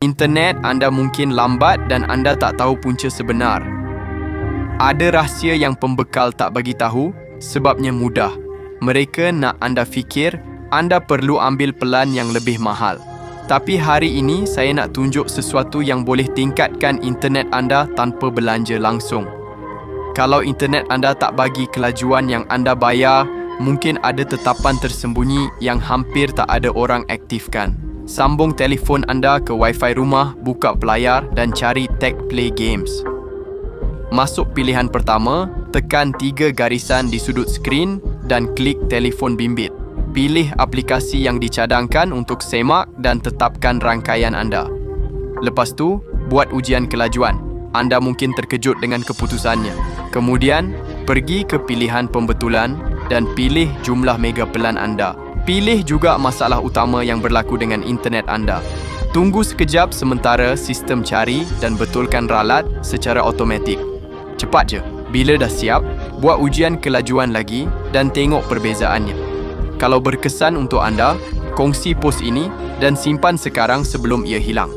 Internet anda mungkin lambat dan anda tak tahu punca sebenar. Ada rahsia yang pembekal tak bagi tahu, sebabnya mudah. Mereka nak anda fikir anda perlu ambil pelan yang lebih mahal. Tapi hari ini saya nak tunjuk sesuatu yang boleh tingkatkan internet anda tanpa belanja langsung. Kalau internet anda tak bagi kelajuan yang anda bayar, mungkin ada tetapan tersembunyi yang hampir tak ada orang aktifkan. Sambung telefon anda ke Wi-Fi rumah, buka pelayar dan cari Tag Play Games. Masuk pilihan pertama, tekan 3 garisan di sudut skrin dan klik telefon bimbit. Pilih aplikasi yang dicadangkan untuk semak dan tetapkan rangkaian anda. Lepas tu, buat ujian kelajuan. Anda mungkin terkejut dengan keputusannya. Kemudian, pergi ke pilihan pembetulan dan pilih jumlah mega pelan anda. Pilih juga masalah utama yang berlaku dengan internet anda. Tunggu sekejap sementara sistem cari dan betulkan ralat secara automatik. Cepat je. Bila dah siap, buat ujian kelajuan lagi dan tengok perbezaannya. Kalau berkesan untuk anda, kongsi pos ini dan simpan sekarang sebelum ia hilang.